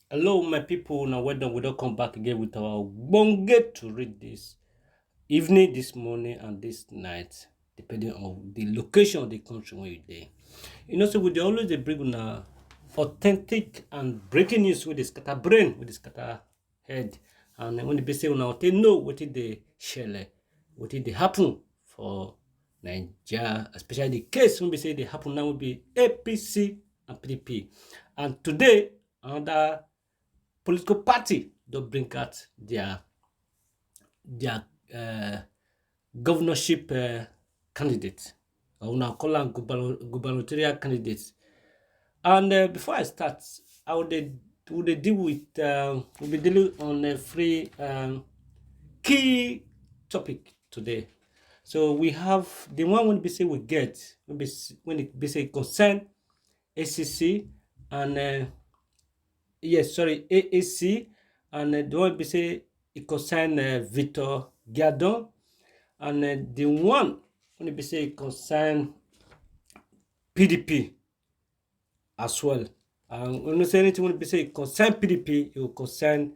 Hello, my people. Now, well done. We don't come back again with our bonge to read this evening, this morning, and this night, depending on the location of the country where you're there. You know, so we dey always dey bring una authentic and breaking news with the scatter brain, with the scatter head, and when they say una they know what it dey shele, what it dey happen for Nigeria, especially the case when we say they happen now will be APC and PDP, and today another political party don't bring out their uh, governorship candidate, or now call them gubernatorial candidates. And before I start, I would deal with we'll be dealing on a free key topic today. So we have the one when we say we get when it be say concern ACC and yes, sorry, AAC, and the one we say it concern Victor Giadon, and the one when we say it concern PDP as well. When we say anything when we say it concern PDP, it will concern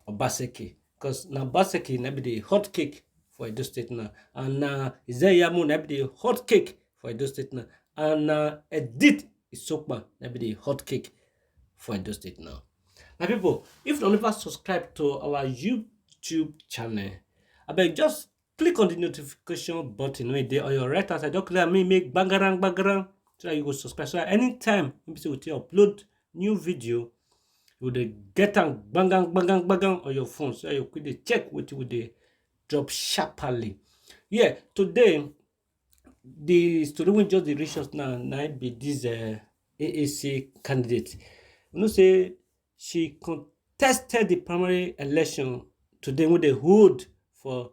Obaseki, because now Obaseki na be the hot cake for Edo State now, and iyamu na be the hot cake for Edo State now, and Edith Isokpan na be the hot cake for Edo State now. Now, people, if you never subscribe to our YouTube channel, I beg just click on the notification button right there on your right hand side. Just click on me, make bangarang, so that you go subscribe. So that anytime we upload new video, you will get them bangang on your phone. So you could check what you would drop sharply. Yeah, today the story we just reach us now be this AAC candidate. You know, say she contested the primary election today when they hold for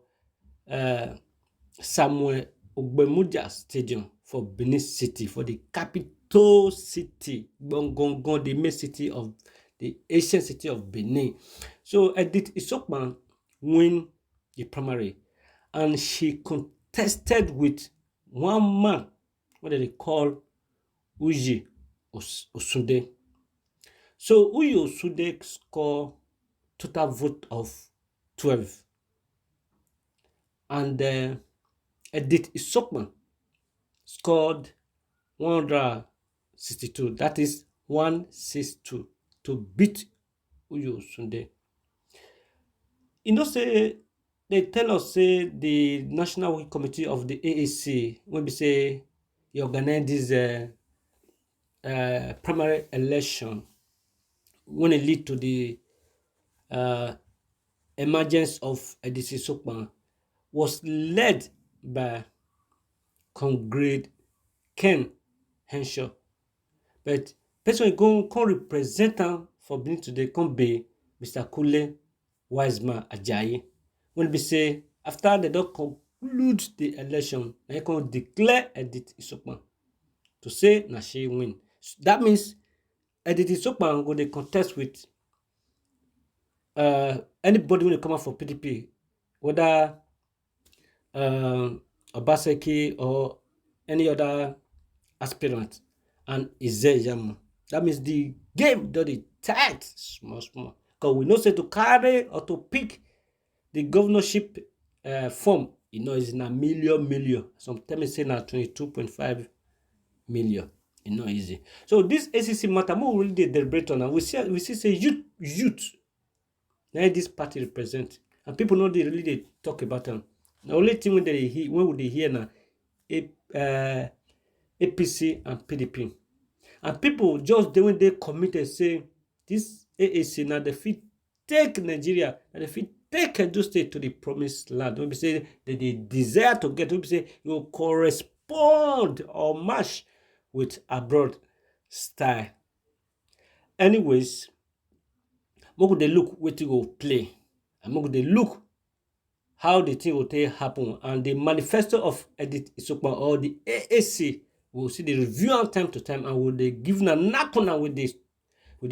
Samuel Ogbemudia Stadium for Benin City, for the capital city, Gongongon, the main city of the ancient city of Benin. So Edith Isokpan win the primary, and she contested with one man, what they call Uji Osunde. So Uji Osunde scored total vote of 12, and Edith Isokpan scored 162. That is 162 to beat Uji Osunde. You know, say they tell us say the National Working Committee of the AAC when we say you organize this primary election when it lead to the emergence of Edith Isokpan was led by Comrade Ken Henshaw, but person go come represent am for Benin today come be Mr. Kule Wiseman Ajayi. When we say after they don't conclude the election, they can declare Edith Isokpan to say na she win. So that means Edith Isokpan go dey contest with anybody when they come out for PDP, whether Obaseki or any other aspirant, and iyamu. That means the game does it tight small. Because we know say to carry or to pick the governorship form, you know, is in a million. Sometimes say na 22.5 million. It's not easy. So this ACC matter, more really deliberate on, and we see say youth. Now this party represent, and people know they really talk about them. The only thing when they hear now, APC and PDP, and people just when they committed say this AAC now they fit take Nigeria and they fit take Edo State to the promised land. When we say that they desire to get, when we say you will correspond or match with abroad style. Anyways, we they look what you go play, and we they look how the thing will take happen, and the manifesto of Edith Isokpan or the AAC will see the review on time to time, and will they give na nakona with the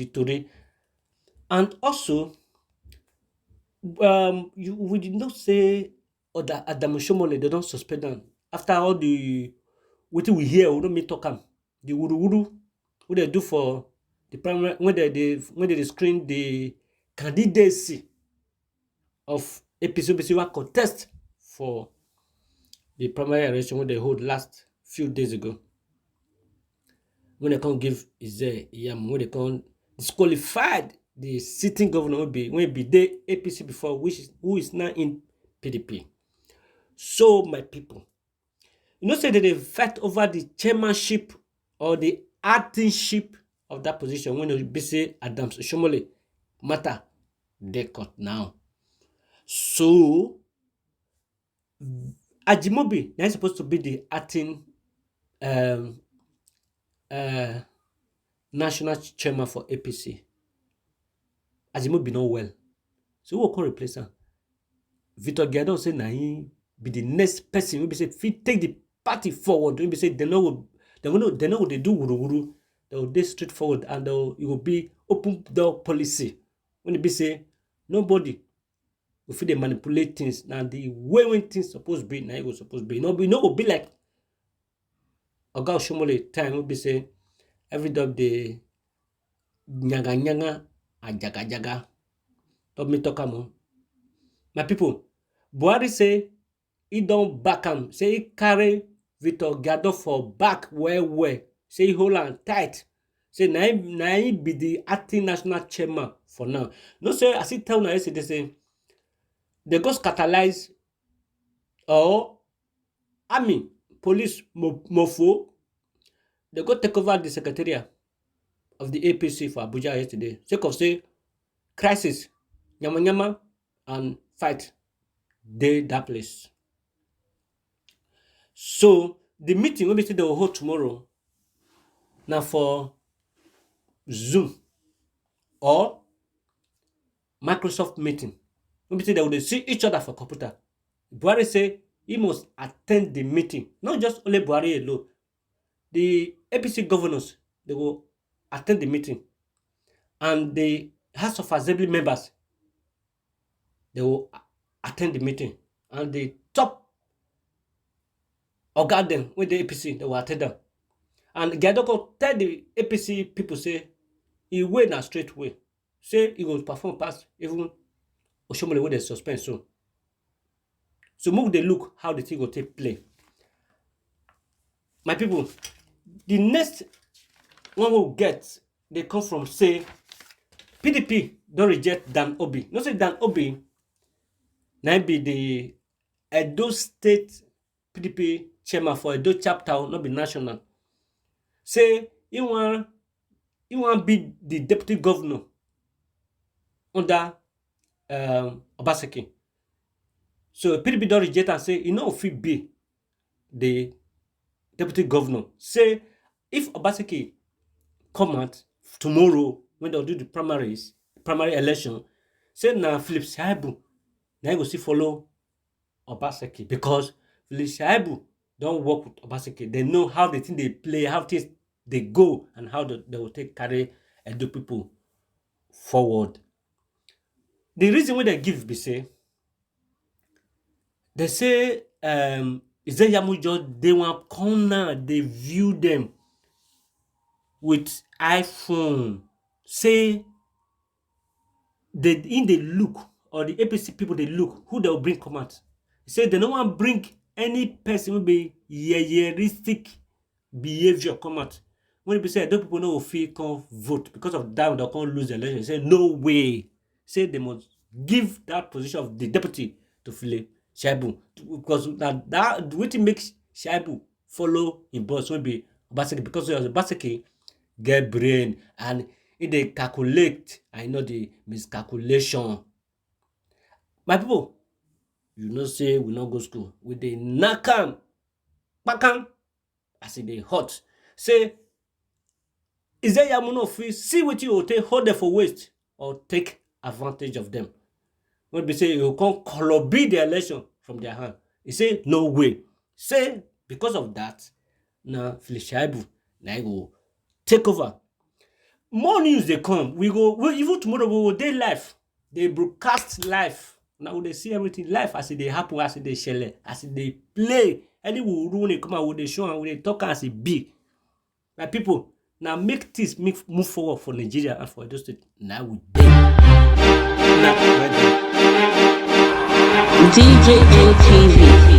story. And also we did not say other Adamu Shomole they don't suspend them after all the what we hear, we don't mean talk am. The wuru what they do for the primary when they screen the candidacy of APC contest for the primary election when they hold last few days ago. When they can't give iyamu, when they can't disqualified the sitting governor when be the APC before, who is now in PDP. So my people, you know, say that they fight over the chairmanship or the actingship of that position when you be say Adams Shomole matter they cut now. So Ajimobi now is supposed to be the acting national chairman for APC. Ajimobi not well, so who will come replace him? Victor Giadon say na he be the next person who be say fit take the party forward. We be say they know what they do wuru. They will be straightforward and it will be open door policy. When it be say nobody will fit they manipulate things. Now the way when things supposed to be, now it was supposed to be. No will be like Oga Oshomole time will be say every dog they nyanga and jaga. Don't me talk am. My people, Buhari say he don't back him. Say he carry Victor Giadon for back well. Say he hold on tight. Say now he be the acting national chairman for now. No say as he tell now yesterday say they go catalyze or army, police, mofo. They go take over the secretariat of the APC for Abuja yesterday. Sake of say crisis, nyama and fight dey that place. So the meeting will be they will hold tomorrow. Now for Zoom or Microsoft meeting. Maybe they will see each other for computer. Buhari say he must attend the meeting. Not just only Buhari alone. The APC governors, they will attend the meeting. And the House of Assembly members, they will attend the meeting. And the top organ with the APC, they will attend them. And Giadon tell the APC people say, he way na straight way. Say he will perform past even Oshomole with the suspense so. So move the look how the thing will take play. My people, the next one we'll get, they come from say PDP don't reject Dan Orbih. No say Dan Orbih now be the Edo State PDP chairman for Edo chapter, not be national. Say he want be the deputy governor under Obaseki. So PDP don't reject and say he no fit be the deputy governor. Say if Obaseki come out tomorrow when they'll do the primary election, say na Philip Shaibu now you go see follow Obaseki because Philip Shaibu don't work with Obaseki. They know how the thing they play, how things they go, and how they will take carry and do people forward. The reason why they give be say they say iyamu just they want corner, they view them with iPhone. Say they in the look or the APC people they look who they will bring come out. Say they don't want to bring any person will be yearistic behavior come out. When people say those people no feel can't vote because of that they can't lose the election. Say no way. Say they must give that position of the deputy to Philip Shaibu because that what makes Shaibu follow in boss will be Obaseki because Obaseki get brain and if they calculate, I know the miscalculation. My people, you know say we not go school. With the nakam, bakam, as if they hot. Say, is there yamuno free? See what you will take, hold them for waste or take advantage of them. When we say you can't colobi the election from their hand, he say no way. Say because of that, now Philip Shaibu now go take over. More news they come. We even tomorrow we will day live. They broadcast live Now they see everything life as they happen, as they share, as they play. Any will rule come out with the show and with the talk as it be. My people, now make this move forward for Nigeria and for those states. Now we DJ ATV.